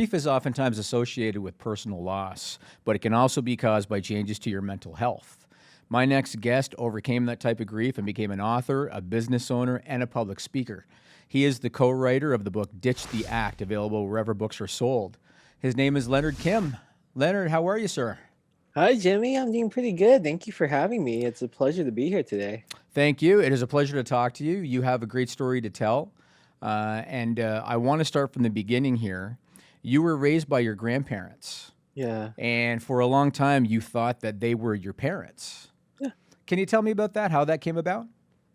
Grief is oftentimes associated with personal loss, but it can also be caused by changes to your mental health. My next guest overcame that type of grief and became an author, a business owner, and a public speaker. He is the co writer of the book Ditch the Act, available wherever books are sold. His name is Leonard Kim. Leonard, how are you, sir? Hi, Jimmy. I'm doing pretty good. Thank you for having me. It's a pleasure to be here today. Thank you. It is a pleasure to talk to you. You have a great story to tell. And I want to start from the beginning here. You were raised by your grandparents, Yeah. and for a long time, you thought that they were your parents. Yeah. Can you tell me about that, how that came about?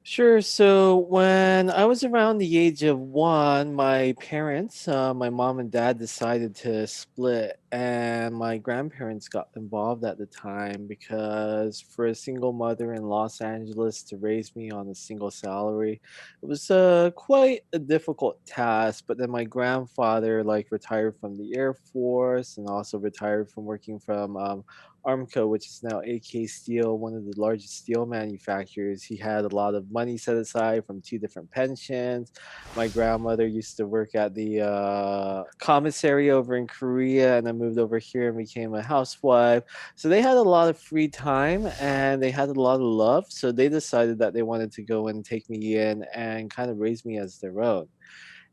Sure. So when I was around the age of one, my parents, my mom and dad decided to split, and my grandparents got involved at the time because for a single mother in Los Angeles to raise me on a single salary, it was quite a difficult task. But then my grandfather retired from the Air Force and also retired from working from Armco, which is now AK Steel, one of the largest steel manufacturers. He had a lot of money set aside from two different pensions. My grandmother used to work at the commissary over in Korea and then moved over here and became a housewife. So they had a lot of free time and they had a lot of love. So they decided that they wanted to go and take me in and kind of raise me as their own.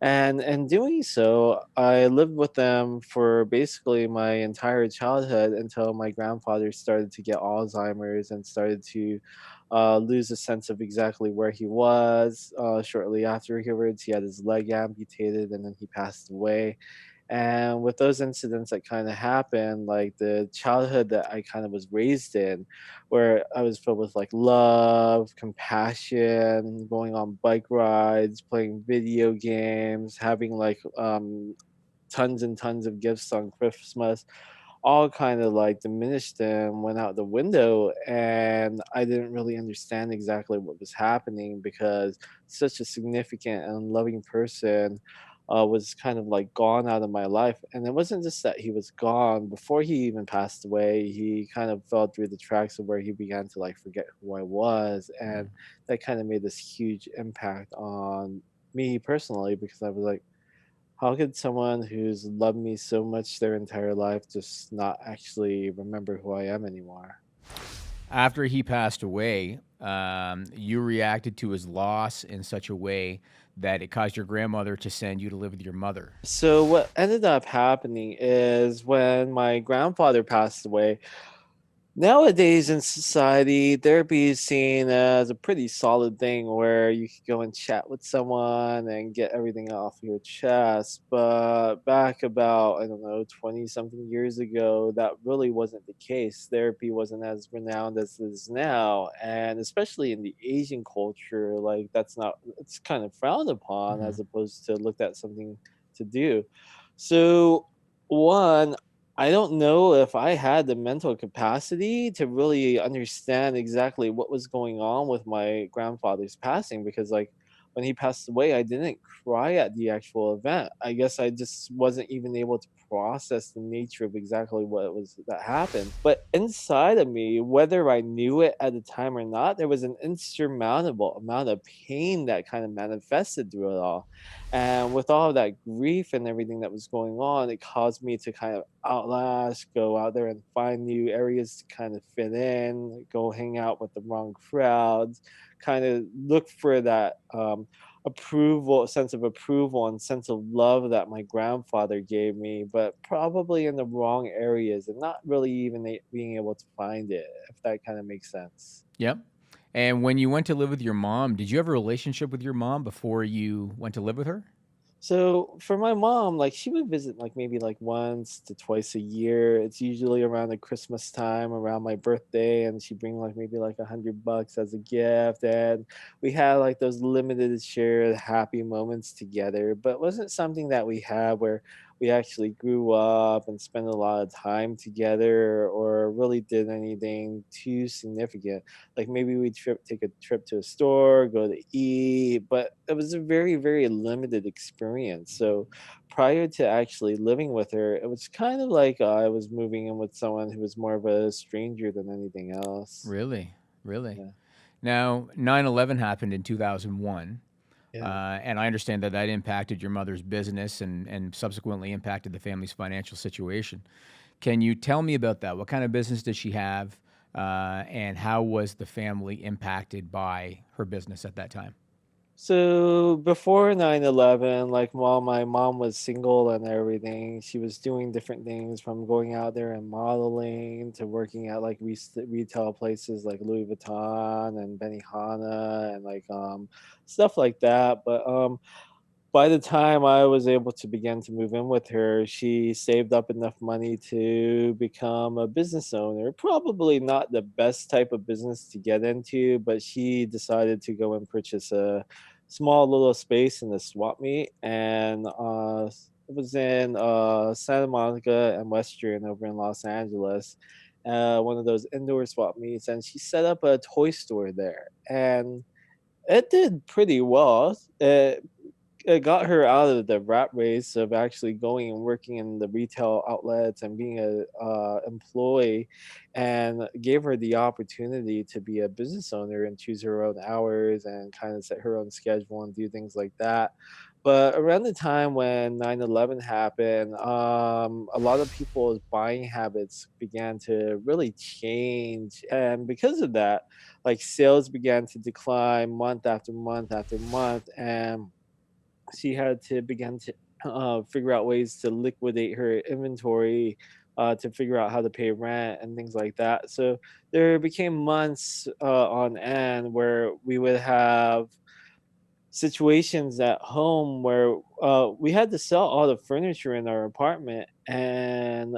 And in doing so, I lived with them for basically my entire childhood until my grandfather started to get Alzheimer's and started to lose a sense of exactly where he was. Shortly afterwards, he had his leg amputated and then he passed away. And with those incidents that kind of happened, like the childhood that I kind of was raised in, where I was filled with like love, compassion, going on bike rides, playing video games, having tons and tons of gifts on Christmas, all kind of like diminished and went out the window. And I didn't really understand exactly what was happening because such a significant and loving person was kind of like gone out of my life. And it wasn't just that he was gone before he even passed away, he kind of fell through the tracks of where he began to like forget who I was. And Mm. that kind of made this huge impact on me personally because I was like, how could someone who's loved me so much their entire life just not actually remember who I am anymore? After he passed away, you reacted to his loss in such a way that it caused your grandmother to send you to live with your mother. So what ended up happening is when my grandfather passed away, nowadays in society, therapy is seen as a pretty solid thing where you could go and chat with someone and get everything off your chest. But back about, I don't know, 20 something years ago, that really wasn't the case. Therapy wasn't as renowned as it is now. And especially in the Asian culture, like that's not, it's kind of frowned upon Hmm. as opposed to looked at something to do. So, one, I don't know if I had the mental capacity to really understand exactly what was going on with my grandfather's passing because, like, when he passed away, I didn't cry at the actual event. I guess I just wasn't even able to process the nature of exactly what it was that happened. But inside of me, whether I knew it at the time or not, there was an insurmountable amount of pain that kind of manifested through it all. And with all of that grief and everything that was going on, it caused me to kind of outlast, go out there and find new areas to kind of fit in, go hang out with the wrong crowds, kind of look for that approval, sense of approval and sense of love that my grandfather gave me, but probably in the wrong areas and not really even being able to find it, if that kind of makes sense. Yep. And when you went to live with your mom, did you have a relationship with your mom before you went to live with her? So for my mom, like she would visit like maybe like once to twice a year. It's usually around the Christmas time, around my birthday, and she'd bring like maybe like $100 as a gift. And we had like those limited shared happy moments together, but it wasn't something that we had where we actually grew up and spent a lot of time together or really did anything too significant. Like maybe we take a trip to a store, go to eat, but it was a very, very limited experience. So prior to actually living with her, it was kind of like I was moving in with someone who was more of a stranger than anything else. Really? Really? Yeah. Now, 9/11 happened in 2001. Yeah. And I understand that that impacted your mother's business and subsequently impacted the family's financial situation. Can you tell me about that? What kind of business did she have? And how was the family impacted by her business at that time? So before 9/11, like while my mom was single and everything, she was doing different things from going out there and modeling to working at like retail places like Louis Vuitton and Benihana and like stuff like that. But by the time I was able to begin to move in with her, she saved up enough money to become a business owner. Probably not the best type of business to get into, but she decided to go and purchase a small little space in the swap meet, and it was in Santa Monica and Western over in Los Angeles. One of those indoor swap meets, and she set up a toy store there, and it did pretty well. It got her out of the rat race of actually going and working in the retail outlets and being a employee, and gave her the opportunity to be a business owner and choose her own hours and kind of set her own schedule and do things like that. But around the time when 9/11 happened, a lot of people's buying habits began to really change, and because of that, like sales began to decline month after month after month, and she had to begin to figure out ways to liquidate her inventory, to figure out how to pay rent and things like that. So there became months on end where we would have situations at home where we had to sell all the furniture in our apartment and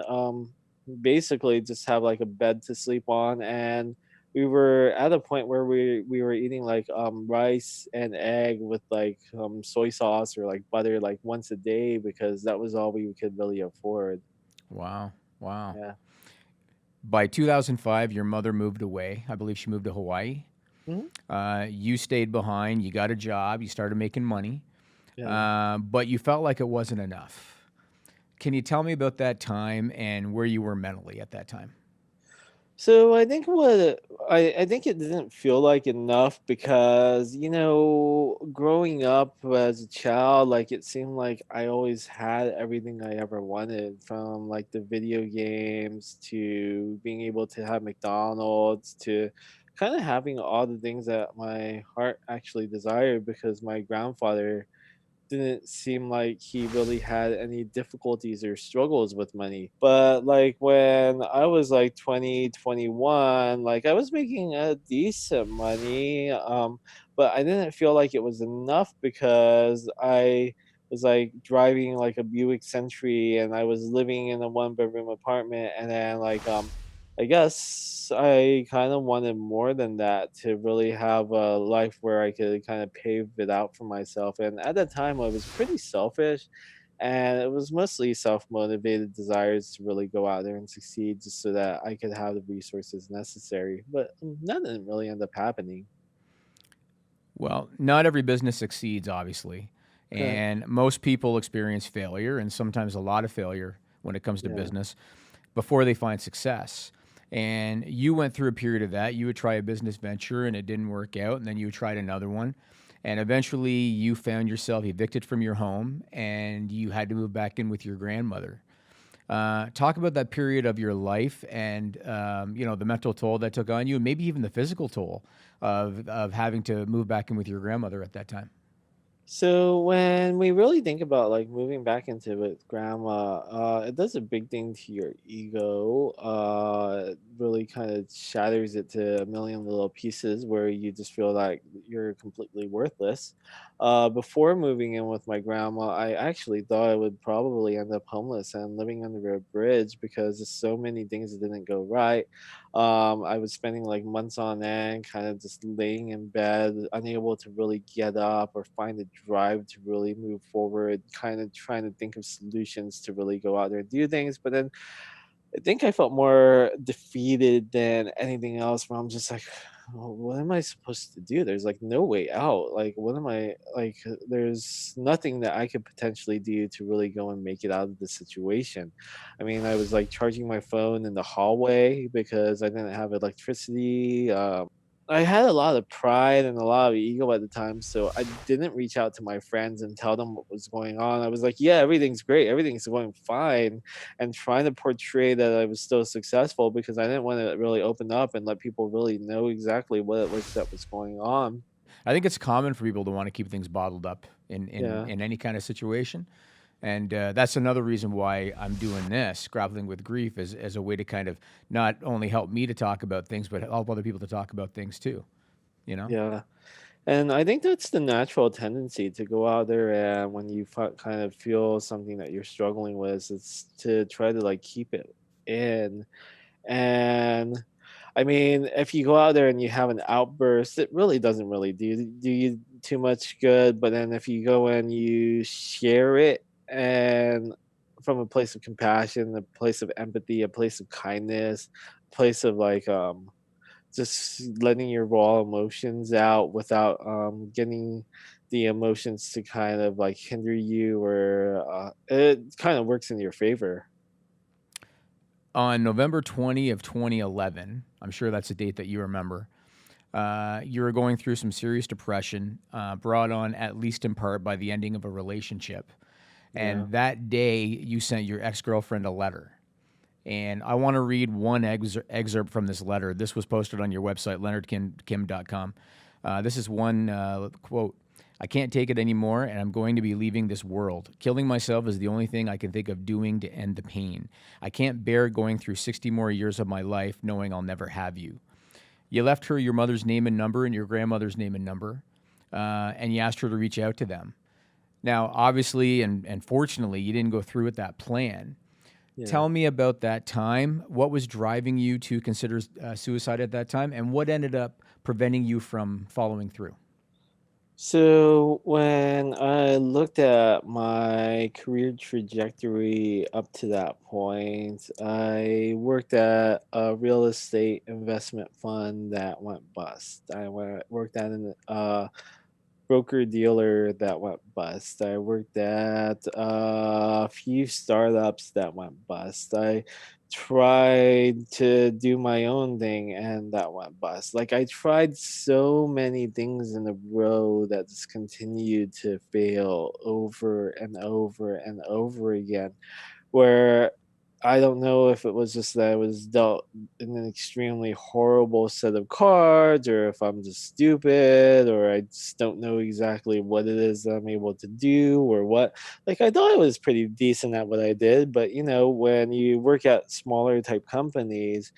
basically just have like a bed to sleep on. And we were at a point where we were eating like rice and egg with like soy sauce or like butter like once a day because that was all we could really afford. Wow. Wow. Yeah. By 2005, your mother moved away. I believe she moved to Hawaii. Mhm. You stayed behind. You got a job. You started making money, Yeah. but you felt like it wasn't enough. Can you tell me about that time and where you were mentally at that time? So I think I think it didn't feel like enough because, growing up as a child, like it seemed like I always had everything I ever wanted, from like the video games to being able to have McDonald's to kind of having all the things that my heart actually desired, because my grandfather didn't seem like he really had any difficulties or struggles with money. But like when I was like 20, 21, like I was making a decent money. But I didn't feel like it was enough because I was like driving like a Buick Century and I was living in a one bedroom apartment, and then like I guess I kind of wanted more than that to really have a life where I could kind of pave it out for myself. And at that time, I was pretty selfish, and it was mostly self motivated desires to really go out there and succeed just so that I could have the resources necessary. But that didn't really end up happening. Well, not every business succeeds, obviously. Correct. And most people experience failure and sometimes a lot of failure when it comes to Yeah. business before they find success. And you went through a period of that. You would try a business venture and it didn't work out. And then you tried another one. And eventually you found yourself evicted from your home and you had to move back in with your grandmother. Talk about that period of your life and the mental toll that took on you, and maybe even the physical toll of having to move back in with your grandmother at that time. So when we really think about like moving back into with grandma, it does a big thing to your ego. It really kind of shatters it to a million little pieces where you just feel like you're completely worthless. Before moving in with my grandma, I actually thought I would probably end up homeless and living under a bridge because there's so many things that didn't go right. I was spending like months on end, kind of just laying in bed, unable to really get up or find the drive to really move forward, kind of trying to think of solutions to really go out there and do things. But then I think I felt more defeated than anything else, where I'm just like, "Oh, what am I supposed to do? There's like no way out. Like, what am I like? There's nothing that I could potentially do to really go and make it out of the situation." I mean, I was like charging my phone in the hallway because I didn't have electricity. I had a lot of pride and a lot of ego at the time, so I didn't reach out to my friends and tell them what was going on. I was like, "Yeah, everything's great, everything's going fine," and trying to portray that I was still successful because I didn't wanna really open up and let people really know exactly what it was that was going on. I think it's common for people to want to keep things bottled up Yeah, in any kind of situation. And that's another reason why I'm doing this, grappling with grief, as a way to kind of not only help me to talk about things, but help other people to talk about things too. You know? yeah. And I think that's the natural tendency to go out there and when you kind of feel something that you're struggling with, it's to try to like keep it in. And I mean, if you go out there and you have an outburst, it really doesn't really do you too much good. But then if you go and you share it and from a place of compassion, a place of empathy, a place of kindness, a place of like just letting your raw emotions out without getting the emotions to kind of like hinder you or it kind of works in your favor. On November 20 of 2011, I'm sure that's a date that you remember. You were going through some serious depression, brought on at least in part by the ending of a relationship. Yeah. And that day, you sent your ex girlfriend a letter. And I want to read one excerpt from this letter. This was posted on your website, leonardkim.com. This is one quote. I can't take it anymore, and I'm going to be leaving this world. Killing myself is the only thing I can think of doing to end the pain. I can't bear going through 60 more years of my life knowing I'll never have you. You left her your mother's name and number and your grandmother's name and number, and you asked her to reach out to them. Now, obviously, and fortunately, you didn't go through with that plan. Yeah. Tell me about that time. What was driving you to consider suicide at that time, and what ended up preventing you from following through? So when I looked at my career trajectory up to that point, I worked at a real estate investment fund that went bust. Worked at an broker dealer that went bust. I worked at a few startups that went bust. I tried to do my own thing and that went bust. Like I tried so many things in a row that just continued to fail over and over and over again where I don't know if it was just that I was dealt in an extremely horrible set of cards, or if I'm just stupid, or I just don't know exactly what it is that I'm able to do, or what. Like, I thought I was pretty decent at what I did, but when you work at smaller type companies,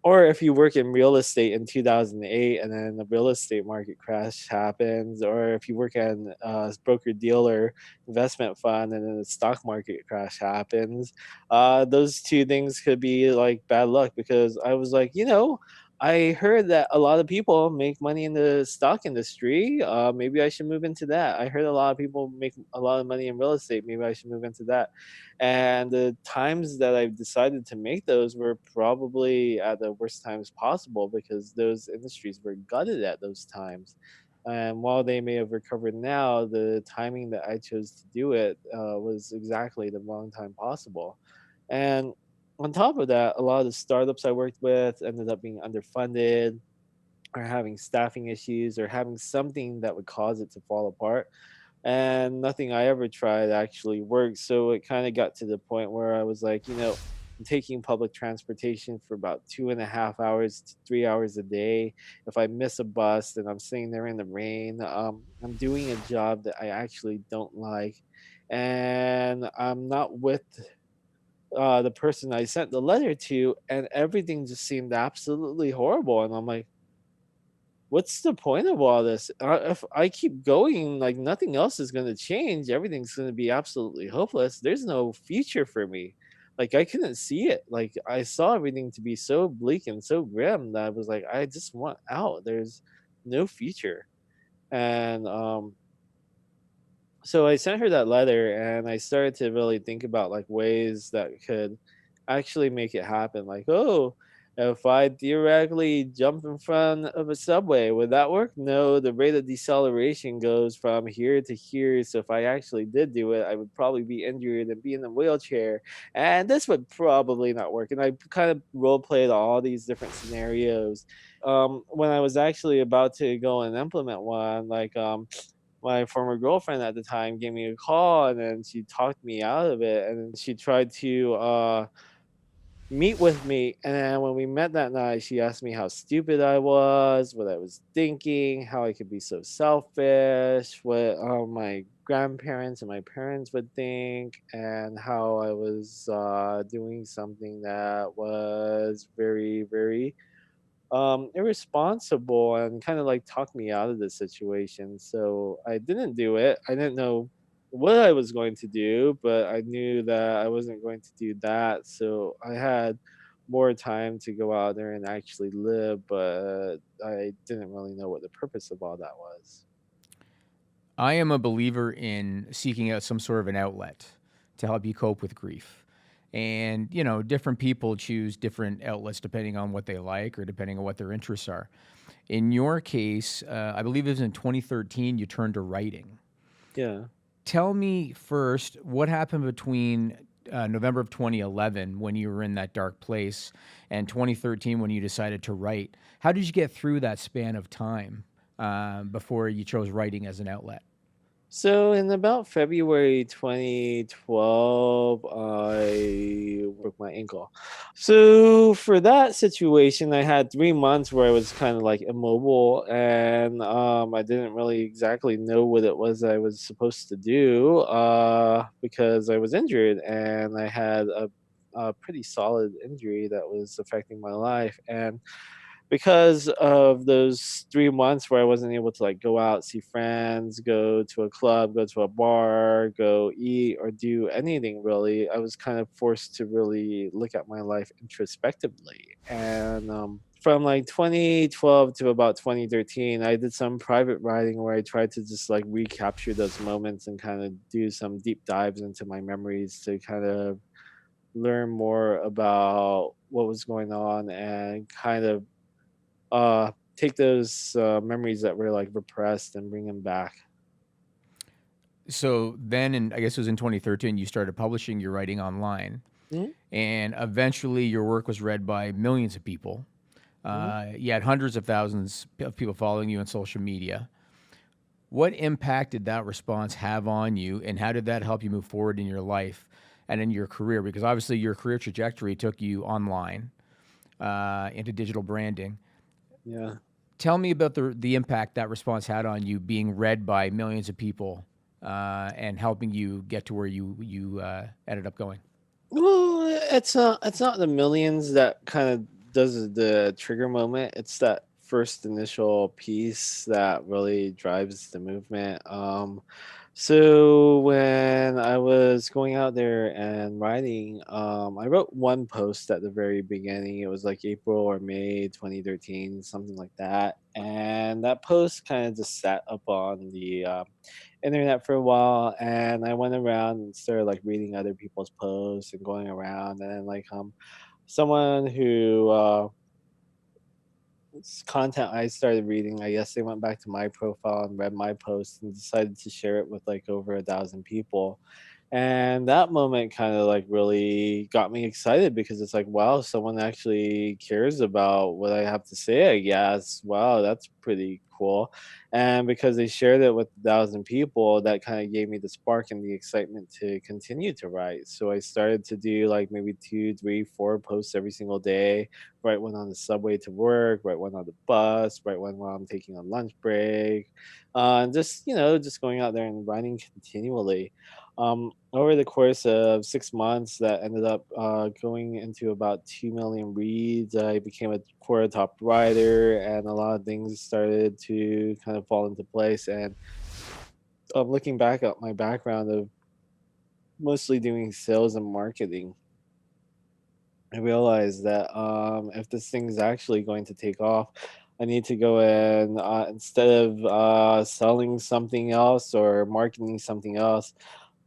or if you work in real estate in 2008 and then the real estate market crash happens, or if you work at a broker dealer investment fund and then the stock market crash happens, those two things could be like bad luck because I was like, I heard that a lot of people make money in the stock industry. Maybe I should move into that. I heard a lot of people make a lot of money in real estate. Maybe I should move into that. And the times that I've decided to make those were probably at the worst times possible because those industries were gutted at those times. And while they may have recovered now, the timing that I chose to do it was exactly the wrong time possible. And on top of that, a lot of the startups I worked with ended up being underfunded or having staffing issues or having something that would cause it to fall apart. And nothing I ever tried actually worked. So it kind of got to the point where I was like, I'm taking public transportation for about 2.5 hours to 3 hours a day. If I miss a bus, then I'm sitting there in the rain. I'm doing a job that I actually don't like. And I'm not with the person I sent the letter to, and everything just seemed absolutely horrible. And I'm like, what's the point of all this? If I keep going, like nothing else is going to change. Everything's going to be absolutely hopeless. There's no future for me. Like I couldn't see it. Like I saw everything to be so bleak and so grim that I was like, I just want out. There's no future. And so I sent her that letter and I started to really think about like ways that could actually make it happen. Like, oh, if I theoretically jump in front of a subway, would that work? No, the rate of deceleration goes from here to here. So if I actually did do it, I would probably be injured and be in a wheelchair. And this would probably not work. And I kind of role played all these different scenarios when I was actually about to go and implement one, my former girlfriend at the time gave me a call, and then she talked me out of it, and then she tried to meet with me. And then when we met that night, she asked me how stupid I was, what I was thinking, how I could be so selfish, what my grandparents and my parents would think, and how I was doing something that was very, very irresponsible, and kind of like talked me out of the situation. So I didn't do it. I didn't know what I was going to do, but I knew that I wasn't going to do that. So I had more time to go out there and actually live, but I didn't really know what the purpose of all that was. I am a believer in seeking out some sort of an outlet to help you cope with grief. And, different people choose different outlets depending on what they like or depending on what their interests are. In your case, I believe it was in 2013 you turned to writing. Yeah. Tell me first what happened between November of 2011 when you were in that dark place and 2013 when you decided to write. How did you get through that span of time before you chose writing as an outlet? So in about February 2012, I broke my ankle. So for that situation, I had 3 months where I was kind of like immobile, and I didn't really exactly know what it was I was supposed to do because I was injured, and I had a pretty solid injury that was affecting my life. And because of those 3 months where I wasn't able to, like, go out, see friends, go to a club, go to a bar, go eat, or do anything really, I was kind of forced to really look at my life introspectively. And, from, like, 2012 to about 2013, I did some private writing where I tried to just, like, recapture those moments and kinda do some deep dives into my memories to kind of learn more about what was going on, and kind of take those memories that were like repressed and bring them back. So then, I guess it was in 2013, you started publishing your writing online, Mhm, and eventually your work was read by millions of people. mhm. You had hundreds of thousands of people following you on social media. What impact did that response have on you, and how did that help you move forward in your life and in your career? Because obviously your career trajectory took you online into digital branding. Yeah. Tell me about the impact that response had on you, being read by millions of people and helping you get to where you ended up going. Well, it's not the millions that kind of does the trigger moment. It's that first initial piece that really drives the movement. So when I was going out there and writing, I wrote one post at the very beginning. It was like April or May 2013, something like that. And that post kind of just sat up on the internet for a while, and I went around and started like reading other people's posts and going around, and then someone who content I started reading, I guess they went back to my profile and read my post and decided to share it with like over 1,000 people. And that moment kind of like really got me excited, because it's like, wow, someone actually cares about what I have to say, I guess. Wow, that's pretty cool. And because they shared it with 1,000 people, that kind of gave me the spark and the excitement to continue to write. So I started to do like maybe two, three, four posts every single day, right when on the subway to work, right when on the bus, right when while I'm taking a lunch break, and just just going out there and writing continually. Over the course of 6 months, that ended up going into about 2 million reads. I became a quarter top writer, and a lot of things started to kind of fall into place. And looking back at my background of mostly doing sales and marketing, I realized that if this thing's actually going to take off, I need to go and instead of selling something else or marketing something else,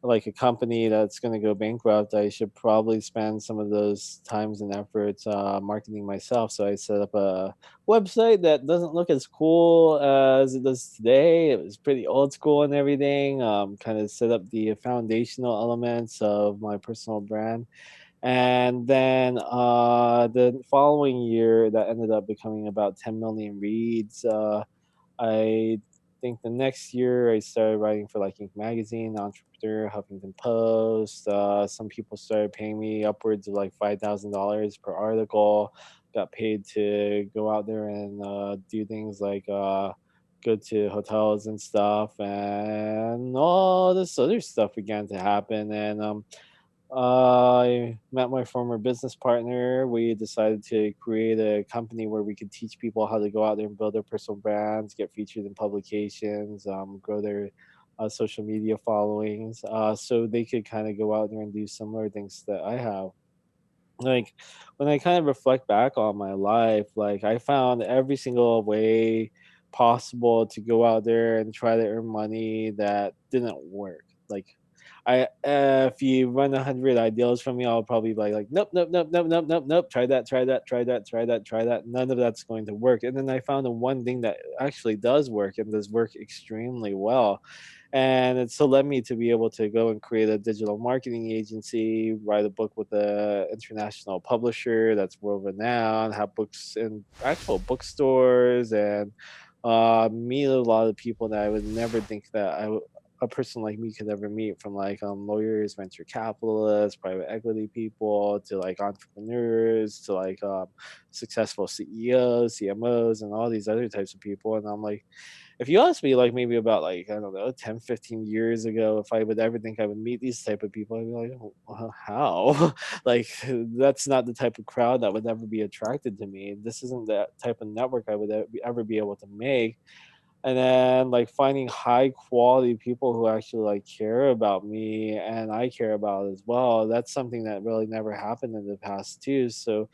like a company that's going to go bankrupt, I should probably spend some of those times and efforts marketing myself. So I set up a website that doesn't look as cool as it does today. It was pretty old school and everything. Kind of set up the foundational elements of my personal brand, And then the following year, that ended up becoming about 10 million reads. I think the next year I started writing for like Inc. Magazine, Entrepreneur, Huffington Post. Some people started paying me upwards of like $5,000 per article. Got paid to go out there and do things like go to hotels and stuff, and all this other stuff began to happen. And I met my former business partner. We decided to create a company where we could teach people how to go out there and build their personal brands, get featured in publications, grow their social media followings, so they could kind of go out there and do similar things that I have. Like, when I kind of reflect back on my life, like, I found every single way possible to go out there and try to earn money that didn't work. Like, if you run 100 ideals from me, I'll probably be like, nope, nope, nope, nope, nope, nope, nope. Try that, try that, try that, try that, try that. None of that's going to work. And then I found the one thing that actually does work and does work extremely well. And it so led me to be able to go and create a digital marketing agency, write a book with a international publisher that's world renowned, have books in actual bookstores, and meet a lot of people that I would never think that a person like me could ever meet, from like lawyers, venture capitalists, private equity people, to like entrepreneurs, to like successful CEOs, CMOs, and all these other types of people. And I'm like, if you asked me like maybe about like, I don't know, 10, 15 years ago, if I would ever think I would meet these type of people, I'd be like, "Oh, how?" Like, that's not the type of crowd that would ever be attracted to me. This isn't that type of network I would ever be able to make. And then like finding high quality people who actually like care about me and I care about as well. That's something that really never happened in the past too. So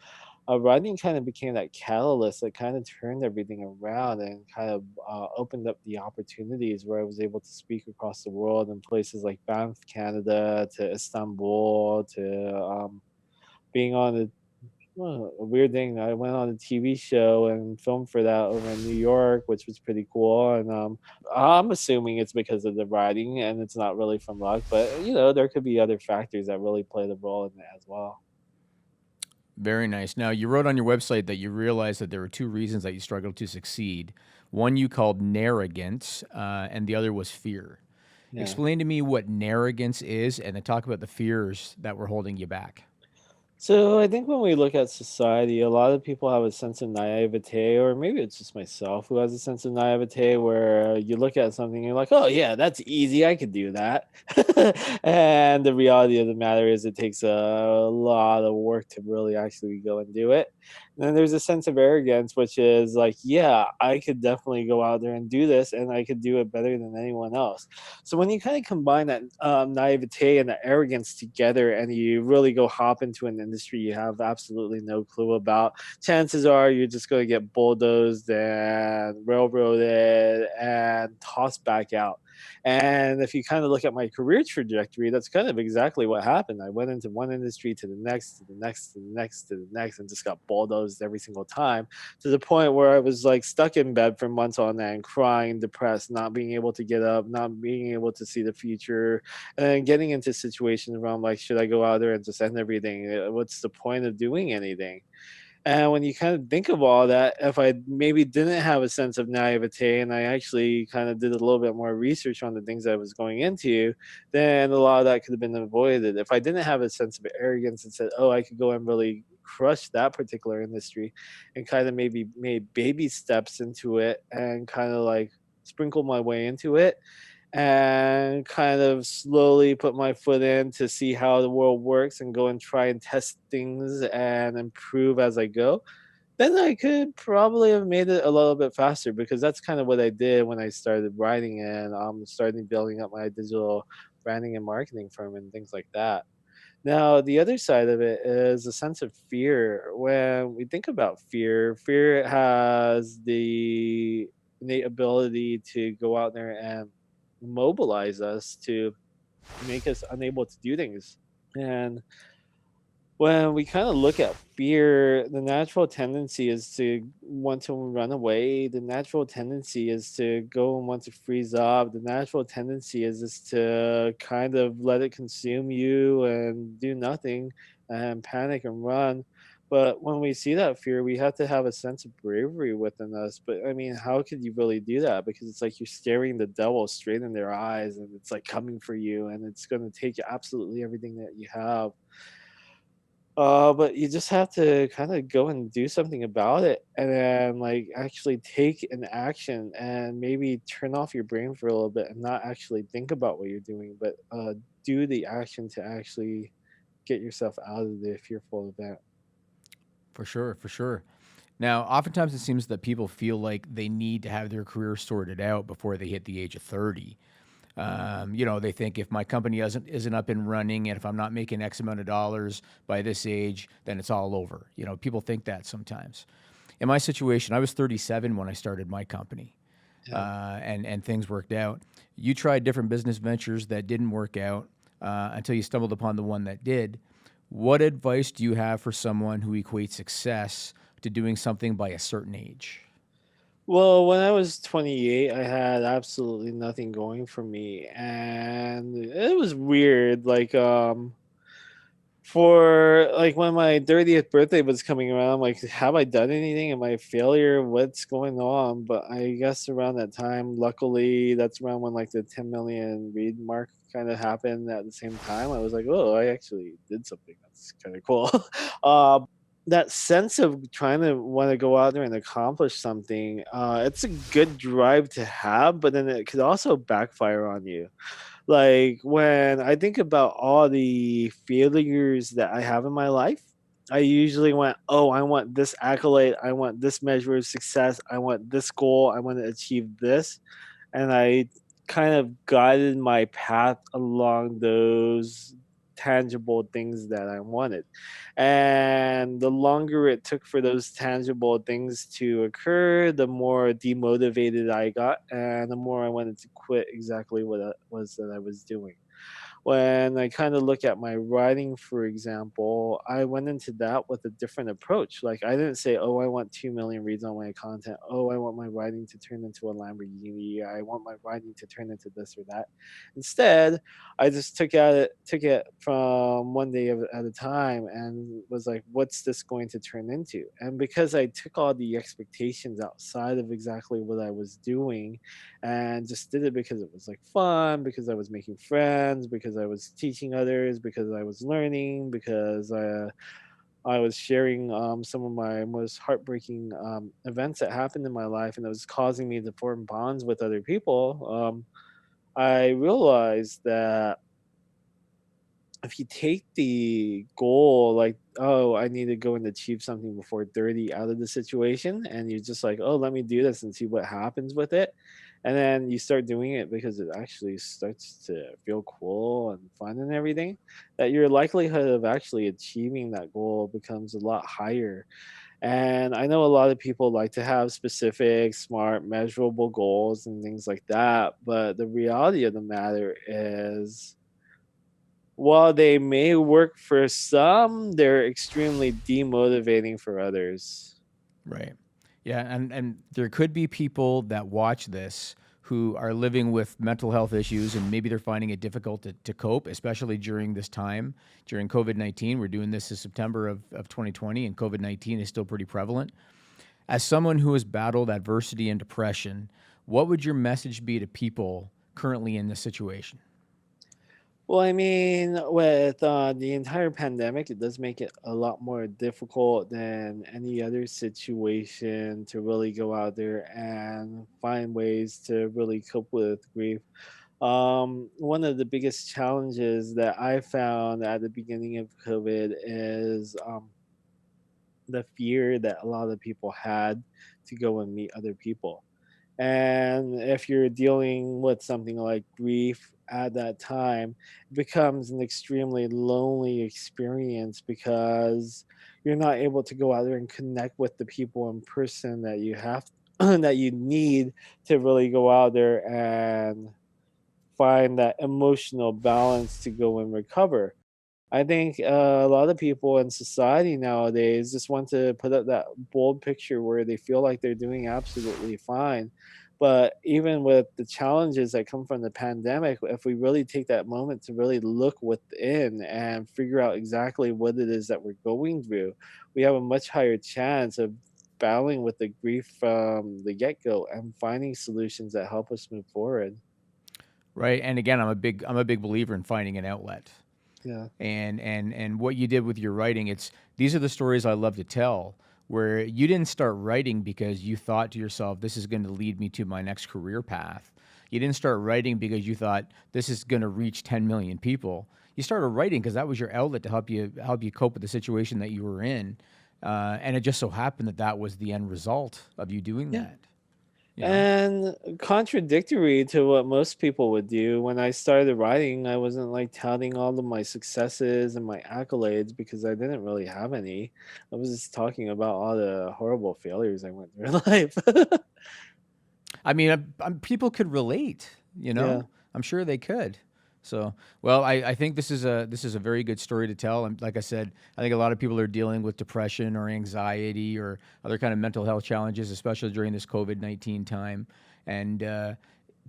writing kind of became that catalyst that kind of turned everything around and kind of opened up the opportunities where I was able to speak across the world in places like Banff, Canada, to Istanbul, to being on a weird thing. I went on a TV show and filmed for that over in New York, which was pretty cool. And I'm assuming it's because of the writing and it's not really from luck, but there could be other factors that really played a role in that as well. Very nice. Now, you wrote on your website that you realized that there were two reasons that you struggled to succeed. One you called narrogance, and the other was fear. Yeah. Explain to me what narrogance is, and then talk about the fears that were holding you back. So I think when we look at society, a lot of people have a sense of naivete, or maybe it's just myself who has a sense of naivete, where you look at something and you're like, "Oh yeah, that's easy. I could do that." And the reality of the matter is, it takes a lot of work to really actually go and do it. And then there's a sense of arrogance, which is like, "Yeah, I could definitely go out there and do this, and I could do it better than anyone else." So when you kind of combine that naivete and the arrogance together, and you really go hop into an industry you have absolutely no clue about, chances are you're just going to get bulldozed and railroaded and tossed back out. And if you kind of look at my career trajectory, that's kind of exactly what happened. I went into one industry to the next, to the next, to the next, to the next, and just got bulldozed every single time, to the point where I was like stuck in bed for months on end, crying, depressed, not being able to get up, not being able to see the future, and then getting into situations where I'm like, should I go out there and just end everything? What's the point of doing anything? And when you kind of think of all that, if I maybe didn't have a sense of naivete and I actually kind of did a little bit more research on the things I was going into, then a lot of that could have been avoided. If I didn't have a sense of arrogance and said, oh, I could go and really crush that particular industry, and kind of maybe made baby steps into it and kind of like sprinkle my way into it, and kind of slowly put my foot in to see how the world works and go and try and test things and improve as I go, then I could probably have made it a little bit faster, because that's kind of what I did when I started writing and starting building up my digital branding and marketing firm and things like that. Now, the other side of it is a sense of fear. When we think about fear, fear has the innate ability to go out there and mobilize us, to make us unable to do things. And when we kind of look at fear, the natural tendency is to want to run away. The natural tendency is to go and want to freeze up. The natural tendency is just to kind of let it consume you and do nothing. and panic and run. But when we see that fear, we have to have a sense of bravery within us. But I mean, how could you really do that? Because it's like you're staring the devil straight in their eyes and it's like coming for you and it's going to take absolutely everything that you have. But you just have to kind of go and do something about it and then like actually take an action and maybe turn off your brain for a little bit and not actually think about what you're doing, but do the action to actually get yourself out of the fearful event. For sure, for sure. Now, oftentimes it seems that people feel like they need to have their career sorted out before they hit the age of 30. They think if my company isn't up and running, and if I'm not making X amount of dollars by this age, then it's all over. People think that sometimes. In my situation, I was 37 when I started my company, Yeah. and things worked out. You tried different business ventures that didn't work out until you stumbled upon the one that did. What advice do you have for someone who equates success to doing something by a certain age? Well, when I was 28, I had absolutely nothing going for me, and it was weird. For like when my 30th birthday was coming around, I'm like, have I done anything? Am I a failure? What's going on? But I guess around that time, luckily, that's around when like the 10 million read mark kind of happened at the same time. I was like, oh, I actually did something that's kind of cool. uh, that sense of trying to want to go out there and accomplish something, it's a good drive to have, but then it could also backfire on you. Like, when I think about all the failures that I have in my life, I usually went, "Oh, I want this accolade, I want this measure of success, I want this goal, I wanna achieve this," and I kind of guided my path along those tangible things that I wanted. And the longer it took for those tangible things to occur, the more demotivated I got, and the more I wanted to quit exactly what it was that I was doing. When I kind of look at my writing, for example, I went into that with a different approach. Like, I didn't say, oh, I want 2 million reads on my content. Oh, I want my writing to turn into a Lamborghini. I want my writing to turn into this or that. Instead, I just took it from one day at a time and was like, what's this going to turn into? And because I took all the expectations outside of exactly what I was doing and just did it because it was like fun, because I was making friends, because I was teaching others, because I was learning, because I was sharing some of my most heartbreaking events that happened in my life, and it was causing me to form bonds with other people. I realized that if you take the goal like, oh, I need to go and achieve something before 30 out of the situation, and you're just like, oh, let me do this and see what happens with it, and then you start doing it because it actually starts to feel cool and fun and everything, that your likelihood of actually achieving that goal becomes a lot higher. And I know a lot of people like to have specific smart measurable goals and things like that, but the reality of the matter is, while they may work for some, they're extremely demotivating for others. Right. Yeah, and there could be people that watch this who are living with mental health issues and maybe they're finding it difficult to cope, especially during this time, during COVID-19. We're doing this in September of 2020, and COVID-19 is still pretty prevalent. As someone who has battled adversity and depression, what would your message be to people currently in this situation? Well, I mean, with the entire pandemic, it does make it a lot more difficult than any other situation to really go out there and find ways to really cope with grief. One of the biggest challenges that I found at the beginning of COVID is the fear that a lot of people had to go and meet other people. And if you're dealing with something like grief at that time, it becomes an extremely lonely experience because you're not able to go out there and connect with the people in person that you have that you need to really go out there and find that emotional balance to go and recover. I think a lot of people in society nowadays just want to put up that bold picture where they feel like they're doing absolutely fine. But even with the challenges that come from the pandemic, if we really take that moment to really look within and figure out exactly what it is that we're going through, we have a much higher chance of battling with the grief from the get-go and finding solutions that help us move forward. Right. And again, I'm a big believer in finding an outlet. Yeah. And what you did with your writing, it's these are the stories I love to tell, where you didn't start writing because you thought to yourself, this is going to lead me to my next career path. You didn't start writing because you thought this is going to reach 10 million people. You started writing because that was your outlet to help you cope with the situation that you were in, and it just so happened that that was the end result of you doing Yeah. that. You know. And contradictory to what most people would do, when I started writing, I wasn't like touting all of my successes and my accolades because I didn't really have any. I was just talking about all the horrible failures I went through in life. I mean, people could relate, you Yeah. know? I'm sure they could. So, well, I think this is a very good story to tell. And like I said, I think a lot of people are dealing with depression or anxiety or other kind of mental health challenges, especially during this COVID-19 time. And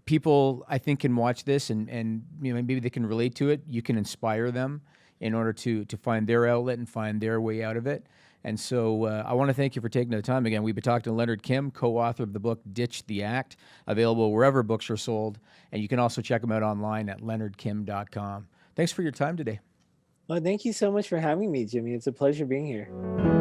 people, I think, can watch this and maybe they can relate to it. You can inspire them in order to find their outlet and find their way out of it. And so I want to thank you for taking the time again. We've been talking to Leonard Kim, co-author of the book Ditch the Act, available wherever books are sold. And you can also check him out online at leonardkim.com. Thanks for your time today. Well, thank you so much for having me, Jimmy. It's a pleasure being here.